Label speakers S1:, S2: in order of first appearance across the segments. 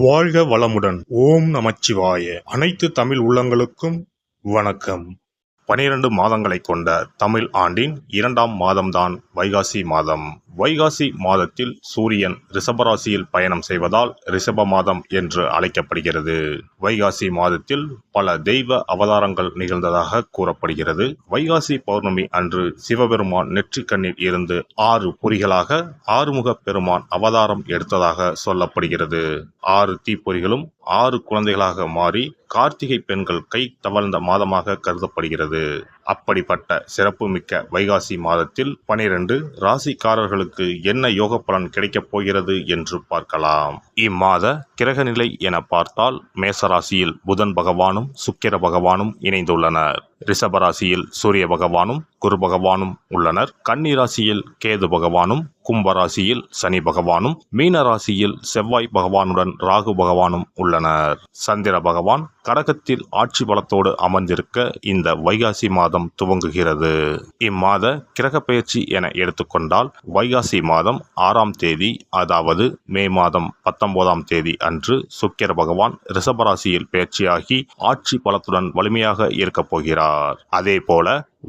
S1: வாழ்க வளமுடன். ஓம் நமச்சிவாய. அனைத்து தமிழ் உள்ளங்களுக்கும் வணக்கம். 12 மாதங்களை கொண்ட தமிழ் ஆண்டின் 2ஆம் மாதம்தான் வைகாசி மாதம். வைகாசி மாதத்தில் சூரியன் ரிஷபராசியில் பயணம் செய்வதால் ரிஷப மாதம் என்று அழைக்கப்படுகிறது. வைகாசி மாதத்தில் பல தெய்வ அவதாரங்கள் நிகழ்ந்ததாக கூறப்படுகிறது. வைகாசி பௌர்ணமி அன்று சிவபெருமான் நெற்றிக்கண்ணில் இருந்து 6 பொறிகளாக ஆறுமுக பெருமான் அவதாரம் எடுத்ததாக சொல்லப்படுகிறது. 6 தீப்பொறிகளும் 6 குழந்தைகளாக மாறி கார்த்திகை பெண்கள் கை தவழ்ந்த மாதமாக கருதப்படுகிறது. அப்படிப்பட்ட சிறப்புமிக்க வைகாசி மாதத்தில் 12 ராசிக்காரர்களுக்கு என்ன யோக பலன் கிடைக்கப் போகிறது என்று பார்க்கலாம். இம்மாத கிரகநிலை என பார்த்தால் மேசராசியில் புதன் பகவானும் சுக்கிர பகவானும் இணைந்துள்ளனர். ரிஷபராசியில் சூரிய பகவானும் குரு பகவானும் உள்ளனர். கன்னி ராசியில் கேது பகவானும், கும்பராசியில் சனி பகவானும், மீன ராசியில் செவ்வாய் பகவானுடன் ராகு பகவானும் உள்ளனர். சந்திர பகவான் கடகத்தில் ஆட்சி பலத்தோடு அமர்ந்திருக்க இந்த வைகாசி மாதம் துவங்குகிறது. இம்மாத கிரக பெயர்ச்சி என எடுத்துக்கொண்டால் வைகாசி மாதம் 6ஆம் தேதி, அதாவது மே மாதம் 19ஆம் தேதி அன்று சுக்கிர பகவான் ரிஷபராசியில் பெயர்ச்சியாகி ஆட்சி பலத்துடன் வலிமையாக இருக்கப் போகிறார். அதே போல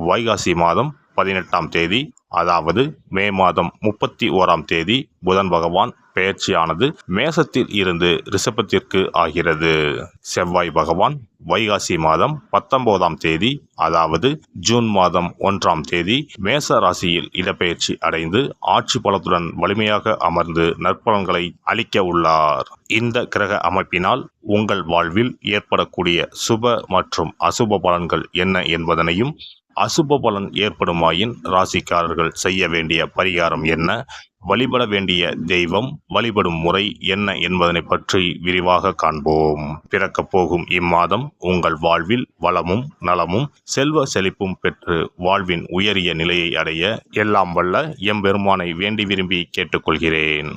S1: வைகாசி மாதம் 18ஆம் தேதி, அதாவது மே மாதம் 31ஆம் தேதி புதன் பகவான் பெயர்ச்சியானது மேசத்தில் இருந்து ரிஷபத்திற்கு ஆகிறது. செவ்வாய் பகவான் வைகாசி மாதம் 19ஆம் தேதி, அதாவது ஜூன் மாதம் 1ஆம் தேதி மேச ராசியில் இடப்பெயர்ச்சி அடைந்து ஆட்சி பலத்துடன் வலிமையாக அமர்ந்து நற்பலன்களை அளிக்க உள்ளார். இந்த கிரக அமைப்பினால் உங்கள் வாழ்வில் ஏற்படக்கூடிய சுப மற்றும் அசுப பலன்கள் என்ன என்பதனையும், அசுப பலன் ஏற்படுமாயின் ராசிக்காரர்கள் செய்ய வேண்டிய பரிகாரம் என்ன, வழிபட வேண்டிய தெய்வம், வழிபடும் முறை என்ன என்பதனை பற்றி விரிவாக காண்போம். பிறக்கப் போகும் இம்மாதம் உங்கள் வாழ்வில் வளமும் நலமும் செல்வ செழிப்பும் பெற்று வாழ்வின் உயரிய நிலையை அடைய எல்லாம் வல்ல எம்பெருமானை வேண்டி விரும்பி கேட்டுக்கொள்கிறேன்.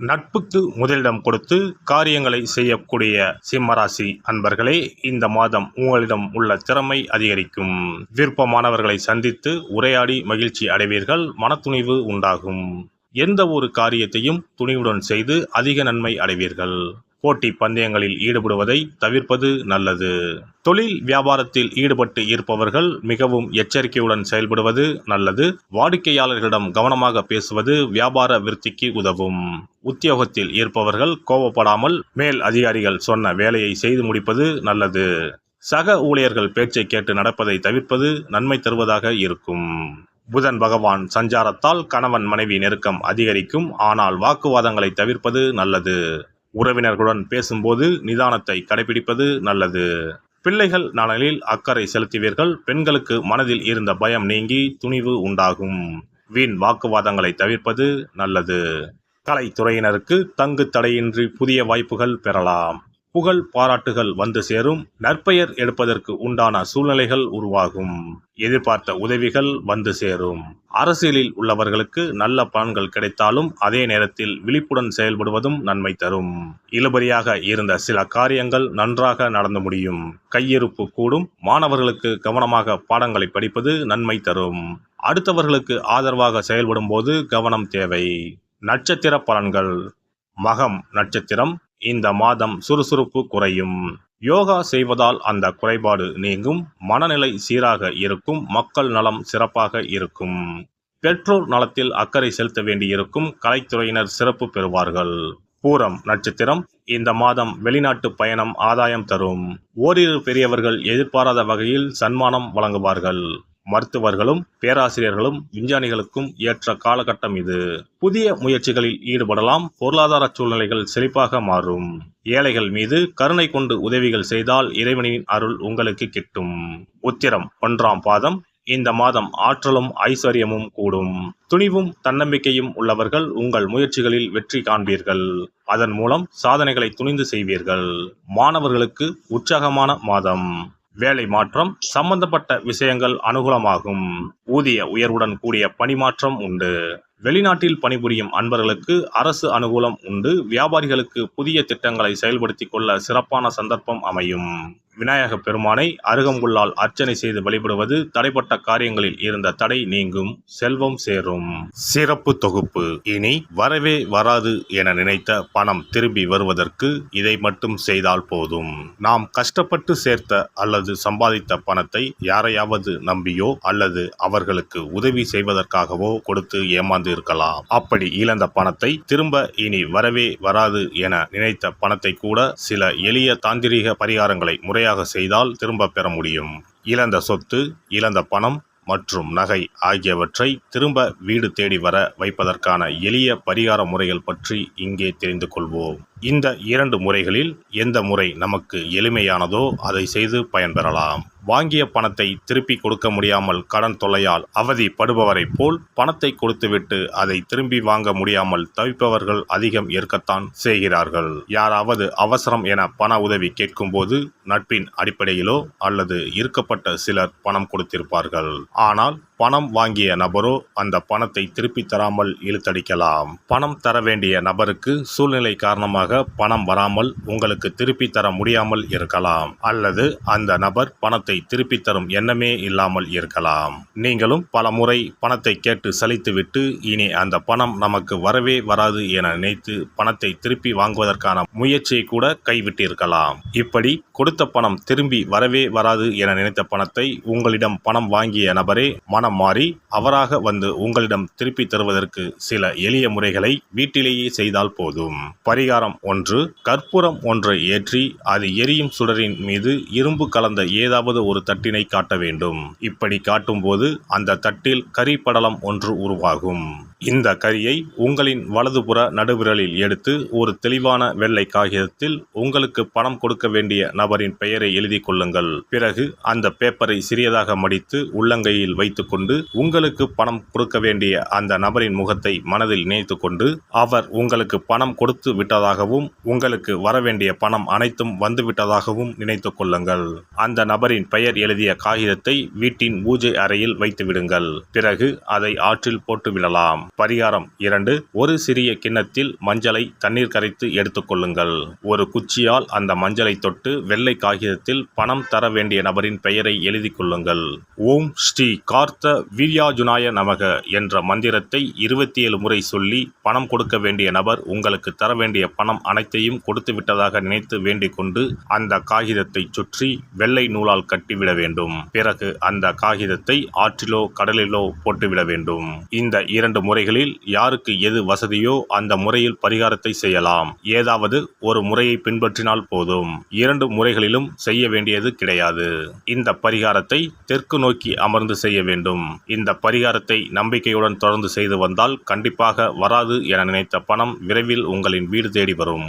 S1: நட்புக்கு முதலிடம் கொடுத்து காரியங்களை செய்யக்கூடிய சிம்மராசி அன்பர்களே, இந்த மாதம் உங்களிடம் உள்ள திறமை அதிகரிக்கும். விருப்பமானவர்களை சந்தித்து உரையாடி மகிழ்ச்சி அடைவீர்கள். மனத்துணிவு உண்டாகும். எந்த ஒரு காரியத்தையும் துணிவுடன் செய்து அதிக நன்மை அடைவீர்கள். போட்டி பந்தயங்களில் ஈடுபடுவதை தவிர்ப்பது நல்லது. தொழில் வியாபாரத்தில் ஈடுபட்டு இருப்பவர்கள் மிகவும் எச்சரிக்கையுடன் செயல்படுவது நல்லது. வாடிக்கையாளர்களிடம் கவனமாக பேசுவது வியாபார விருத்திக்கு உதவும். உத்தியோகத்தில் இருப்பவர்கள் கோபப்படாமல் மேல் அதிகாரிகள் சொன்ன வேலையை செய்து முடிப்பது நல்லது. சக ஊழியர்கள் பேச்சை கேட்டு நடப்பதை தவிர்ப்பது நன்மை தருவதாக இருக்கும். புதன் பகவான் சஞ்சாரத்தால் கணவன் மனைவி நெருக்கம் அதிகரிக்கும். ஆனால் வாக்குவாதங்களை தவிர்ப்பது நல்லது. உறவினர்களுடன் பேசும்போது நிதானத்தை கடைபிடிப்பது நல்லது. பிள்ளைகள் நலனில் அக்கறை செலுத்துவீர்கள். பெண்களுக்கு மனதில் இருந்த பயம் நீங்கி துணிவு உண்டாகும். வீண் வாக்குவாதங்களை தவிர்ப்பது நல்லது. கலைத்துறையினருக்கு தங்கு தடையின்றி புதிய வாய்ப்புகள் பெறலாம். புகழ் பாராட்டுகள் வந்து சேரும். நற்பெயர் எடுப்பதற்கு உண்டான சூழ்நிலைகள் உருவாகும். எதிர்பார்த்த உதவிகள் வந்து சேரும். அரசியலில் உள்ளவர்களுக்கு நல்ல பலன்கள் கிடைத்தாலும் அதே நேரத்தில் விழிப்புடன் செயல்படுவதும் நன்மை தரும். இழுபறியாக இருந்த சில காரியங்கள் நன்றாக நடந்து முடியும். கையிருப்பு கூடும். மாணவர்களுக்கு கவனமாக பாடங்களை படிப்பது நன்மை தரும். அடுத்தவர்களுக்கு ஆதரவாக செயல்படும் போது கவனம் தேவை. நட்சத்திர பலன்கள். மகம் நட்சத்திரம். இந்த மாதம் சுறுசுறுப்பு குறையும். யோகா செய்வதால் அந்த குறைபாடு நீங்கும். மனநிலை சீராக இருக்கும். மக்கள் நலம் சிறப்பாக இருக்கும். பெற்றோர் நலத்தில் அக்கறை செலுத்த வேண்டியிருக்கும். கலைத்துறையினர் சிறப்பு பெறுவார்கள். பூரம் நட்சத்திரம். இந்த மாதம் வெளிநாட்டு பயணம் ஆதாயம் தரும். ஓரிரு பெரியவர்கள் எதிர்பாராத வகையில் சன்மானம் வழங்குவார்கள். மருத்துவர்களும் பேராசிரியர்களும் விஞ்ஞானிகளுக்கும் ஏற்ற காலகட்டம் இது. புதிய முயற்சிகளில் ஈடுபடலாம். பொருளாதார சூழ்நிலைகள் செழிப்பாக மாறும். ஏழைகள் மீது கருணை கொண்டு உதவிகள் செய்தால் இறைவனின் அருள் உங்களுக்கு கிட்டும். உத்திரம் 1ஆம் பாதம். இந்த மாதம் ஆற்றலும் ஐஸ்வர்யமும் கூடும். துணிவும் தன்னம்பிக்கையும் உள்ளவர்கள் உங்கள் முயற்சிகளில் வெற்றி காண்பீர்கள். அதன் மூலம் சாதனைகளை துணிந்து செய்வீர்கள். மாணவர்களுக்கு உற்சாகமான மாதம். வேலை மாற்றம் சம்பந்தப்பட்ட விஷயங்கள் அனுகூலமாகும். ஊதிய உயர்வுடன் கூடிய பணிமாற்றம் உண்டு. வெளிநாட்டில் பணிபுரியும் அன்பர்களுக்கு அரசு அனுகூலம் உண்டு. வியாபாரிகளுக்கு புதிய திட்டங்களை செயல்படுத்திக் கொள்ள சிறப்பான சந்தர்ப்பம் அமையும். விநாயக பெருமானை அருகம்புல்லால் அர்ச்சனை செய்து வழிபடுவது தடைப்பட்ட காரியங்களில் இருந்த தடை நீங்கும், செல்வம் சேரும். சிறப்பு தொகுப்பு. இனி வரவே வராது என நினைத்த பணம் திரும்பி வருவதற்கு இதை மட்டும் செய்தால் போதும். நாம் கஷ்டப்பட்டு சேர்த்த அல்லது சம்பாதித்த பணத்தை யாரையாவது நம்பியோ அல்லது அவர்களுக்கு உதவி செய்வதற்காகவோ கொடுத்து ஏமாந்து இருக்கலாம். அப்படி இழந்த பணத்தை திரும்ப இனி வரவே வராது என நினைத்த பணத்தை கூட சில எளிய தாந்திரீக பரிகாரங்களை முறையாக செய்தால் திரும்ப பெற முடியும். இழந்த சொத்து, இழந்த பணம் மற்றும் நகை ஆகியவற்றை திரும்ப வீடு தேடி வர வைப்பதற்கான எளிய பரிகார முறைகள் பற்றி இங்கே தெரிந்து கொள்வோம். இந்த 2 முறைகளில் எந்த முறை நமக்கு எளிமையானதோ அதை செய்து பயன்பெறலாம். வாங்கிய பணத்தை திருப்பி கொடுக்க முடியாமல் கடன் தொல்லையால் அவதிப்படுபவரை போல் பணத்தை கொடுத்துவிட்டு அதை திரும்பி வாங்க முடியாமல் தவிப்பவர்கள் அதிகம் இருக்கத்தான் செய்கிறார்கள். யாராவது அவசரம் என பண உதவி கேட்கும்போது நட்பின் அடிப்படையிலோ அல்லது இருக்கப்பட்ட சிலர் பணம் கொடுத்திருப்பார்கள். ஆனால் பணம் வாங்கிய நபரோ அந்த பணத்தை திருப்பி தராமல் இழுத்தடிக்கலாம். பணம் தர வேண்டிய நபருக்கு சூழ்நிலை காரணமாக பணம் வராமல் உங்களுக்கு திருப்பி தர முடியாமல் இருக்கலாம். அல்லது அந்த நபர் பணத்தை திருப்பி தரும் எண்ணமே இல்லாமல் இருக்கலாம். நீங்களும் பல முறை பணத்தை கேட்டு சலித்துவிட்டு இனி அந்த பணம் நமக்கு வரவே வராது என நினைத்து பணத்தை திருப்பி வாங்குவதற்கான முயற்சியை கூட கைவிட்டிருக்கலாம். இப்படி கொடுத்த பணம் திரும்பி வரவே வராது என நினைத்த பணத்தை உங்களிடம் பணம் வாங்கிய நபரே மனம் மாறி அவராக வந்து உங்களிடம் திருப்பி தருவதற்கு சில எளிய முறைகளை வீட்டிலேயே செய்தால் போதும். பரிகாரம் 1. கற்பூரம் ஒன்றை ஏற்றி அது எரியும் சுடரின் மீது இரும்பு கலந்த ஏதாவது ஒரு தட்டினை காட்ட வேண்டும். இப்படி காட்டும்போது அந்த தட்டில் கரி படலம் ஒன்று உருவாகும். இந்த கரியை உங்களின் வலதுபுற நடுவிரலில் எடுத்து ஒரு தெளிவான வெள்ளை காகிதத்தில் உங்களுக்கு பணம் கொடுக்க வேண்டிய நபரின் பெயரை எழுதி கொள்ளுங்கள். பிறகு அந்த பேப்பரை சிறியதாக மடித்து உள்ளங்கையில் வைத்துக்கொண்டு உங்களுக்கு பணம் கொடுக்க வேண்டிய அந்த நபரின் முகத்தை மனதில் நினைத்து கொண்டு அவர் உங்களுக்கு பணம் கொடுத்து விட்டதாகவும் உங்களுக்கு வரவேண்டிய பணம் அனைத்தும் வந்துவிட்டதாகவும் நினைத்து கொள்ளுங்கள். அந்த நபரின் பெயர் எழுதிய காகிதத்தை வீட்டின் பூஜை அறையில் வைத்து விடுங்கள். பிறகு அதை ஆற்றில் போட்டு விடலாம். பரிகாரம் 2. ஒரு சிறிய கிண்ணத்தில் மஞ்சளை தண்ணீர் கரைத்து எடுத்துக்கொள்ளுங்கள். ஒரு குச்சியால் அந்த மஞ்சளை தொட்டு வெள்ளை காகிதத்தில் பணம் தர வேண்டிய நபரின் பெயரை எழுதி கொள்ளுங்கள். ஓம் ஸ்ரீ கார்த்த வீர்யாஜுனாய நமக என்ற மந்திரத்தை 27 முறை சொல்லி பணம் கொடுக்க வேண்டிய நபர் உங்களுக்கு தர வேண்டிய பணம் அனைத்தையும் கொடுத்து விட்டதாக நினைத்து வேண்டிக் கொண்டு அந்த காகிதத்தை சுற்றி வெள்ளை நூலால் கட்டிவிட வேண்டும். பிறகு அந்த காகிதத்தை ஆற்றிலோ கடலிலோ போட்டுவிட வேண்டும். இந்த 2 முறைகளில் யாருக்கு எது வசதியோ அந்த முறையில் பரிகாரத்தை செய்யலாம். ஏதாவது ஒரு முறையை பின்பற்றினால் போதும். 2 முறைகளிலும் செய்ய வேண்டியது கிடையாது. இந்த பரிகாரத்தை தெற்கு நோக்கி அமர்ந்து செய்ய வேண்டும். இந்த பரிகாரத்தை நம்பிக்கையுடன் தொடர்ந்து செய்து வந்தால் கண்டிப்பாக வராது என நினைத்த பணம் விரைவில் உங்களின் வீடு தேடி வரும்.